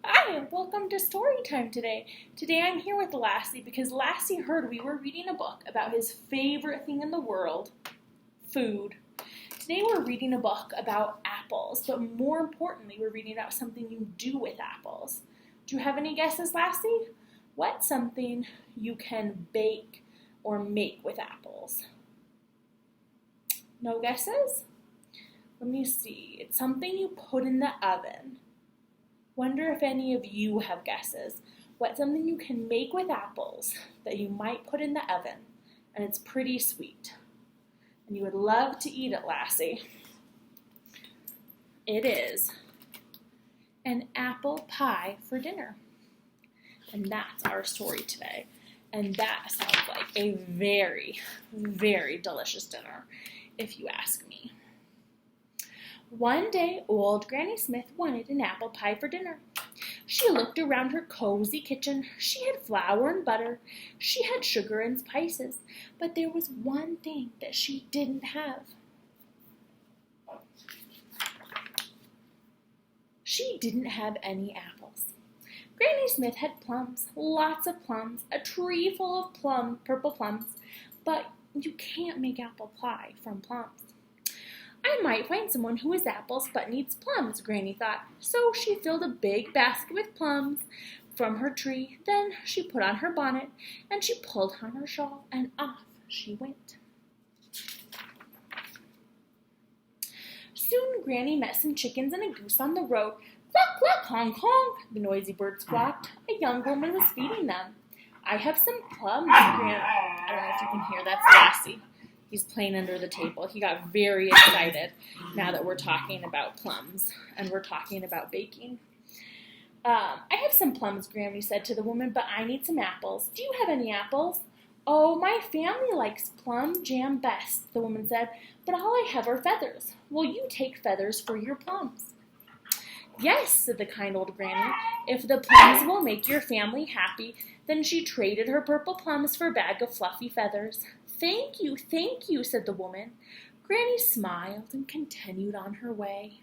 Hi, and welcome to Storytime today. Today I'm here with Lassie because Lassie heard we were reading a book about his favorite thing in the world, food. Today we're reading a book about apples, but more importantly, we're reading about something you do with apples. Do you have any guesses, Lassie? What's something you can bake or make with apples? No guesses? Let me see. It's something you put in the oven. Wonder if any of you have guesses. What's something you can make with apples that you might put in the oven, and it's pretty sweet, and you would love to eat it, Lassie? It is an apple pie for dinner, and that's our story today. And that sounds like a very, very delicious dinner, if you ask me. One day, old Granny Smith wanted an apple pie for dinner. She looked around her cozy kitchen. She had flour and butter. She had sugar and spices. But there was one thing that she didn't have. She didn't have any apples. Granny Smith had plums, lots of plums, a tree full of purple plums. But you can't make apple pie from plums. I might find someone who has apples but needs plums, Granny thought. So she filled a big basket with plums from her tree. Then she put on her bonnet and she pulled on her shawl, and off she went. Soon Granny met some chickens and a goose on the road. Cluck, cluck, honk, honk, the noisy bird squawked. A young woman was feeding them. I have some plums, Granny. I don't know if you can hear, that's Lassie. He's playing under the table. He got very excited now that we're talking about plums and we're talking about baking. I have some plums, Granny said to the woman, but I need some apples. Do you have any apples? Oh, my family likes plum jam best, the woman said, but all I have are feathers. Will you take feathers for your plums? Yes, said the kind old Granny. If the plums will make your family happy. Then she traded her purple plums for a bag of fluffy feathers. Thank you, said the woman. Granny smiled and continued on her way.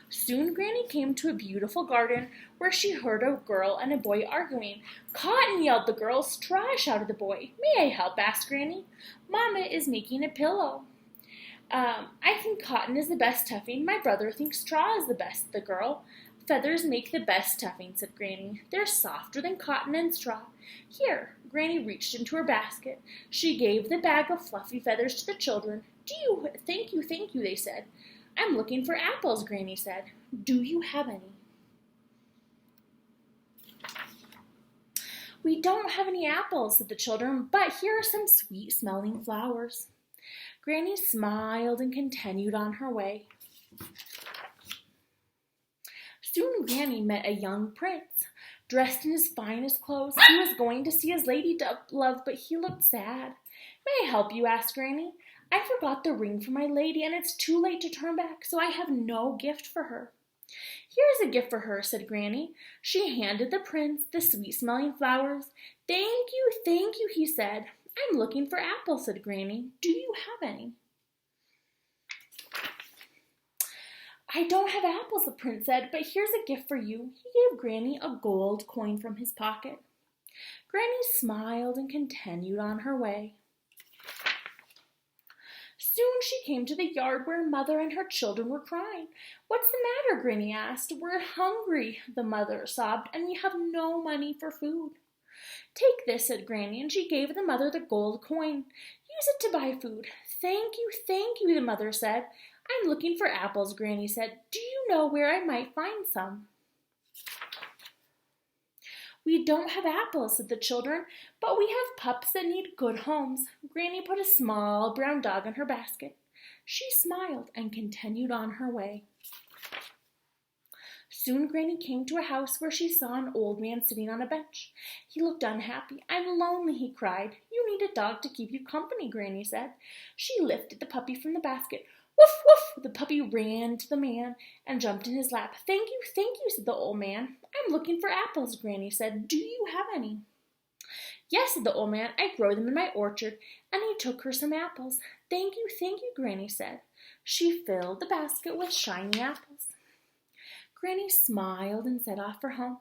Soon Granny came to a beautiful garden where she heard a girl and a boy arguing. Cotton, yelled the girl. Straw, shouted the boy. May I help? Asked Granny. Mama is making a pillow. I think cotton is the best stuffing. My brother thinks straw is the best, the girl. Feathers make the best stuffing, said Granny. They're softer than cotton and straw. Here, Granny reached into her basket. She gave the bag of fluffy feathers to the children. Thank you, they said. I'm looking for apples, Granny said. Do you have any? We don't have any apples, said the children, but here are some sweet-smelling flowers. Granny smiled and continued on her way. Soon Granny met a young prince, dressed in his finest clothes. He was going to see his lady love, but he looked sad. May I help you? Asked Granny. I forgot the ring for my lady, and it's too late to turn back, so I have no gift for her. Here's a gift for her, said Granny. She handed the prince the sweet-smelling flowers. Thank you, he said. I'm looking for apples, said Granny. Do you have any? I don't have apples, the prince said, but here's a gift for you. He gave Granny a gold coin from his pocket. Granny smiled and continued on her way. Soon she came to the yard where Mother and her children were crying. What's the matter? Granny asked. We're hungry, the mother sobbed, and we have no money for food. Take this, said Granny, and she gave the mother the gold coin. Use it to buy food. Thank you, the mother said. I'm looking for apples, Granny said. Do you know where I might find some? We don't have apples, said the children, but we have pups that need good homes. Granny put a small brown dog in her basket. She smiled and continued on her way. Soon Granny came to a house where she saw an old man sitting on a bench. He looked unhappy. I'm lonely, he cried. You need a dog to keep you company, Granny said. She lifted the puppy from the basket. Woof, woof! The puppy ran to the man and jumped in his lap. Thank you, said the old man. I'm looking for apples, Granny said. Do you have any? Yes, said the old man. I grow them in my orchard. And he took her some apples. Thank you, Granny said. She filled the basket with shiny apples. Granny smiled and set off for home.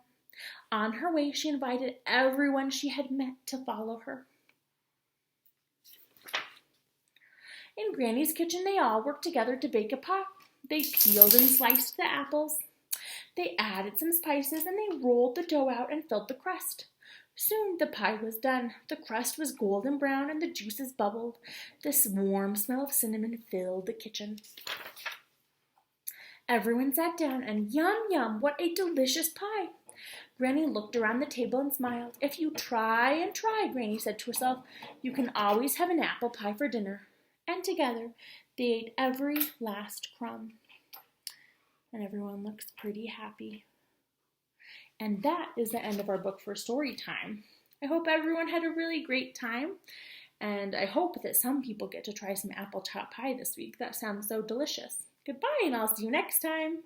On her way, she invited everyone she had met to follow her. In Granny's kitchen, they all worked together to bake a pie. They peeled and sliced the apples. They added some spices and they rolled the dough out and filled the crust. Soon the pie was done. The crust was golden brown and the juices bubbled. This warm smell of cinnamon filled the kitchen. Everyone sat down and yum, yum, what a delicious pie. Granny looked around the table and smiled. If you try and try, Granny said to herself, you can always have an apple pie for dinner. And together, they ate every last crumb. And everyone looks pretty happy. And that is the end of our book for story time. I hope everyone had a really great time. And I hope that some people get to try some apple top pie this week. That sounds so delicious. Goodbye, and I'll see you next time.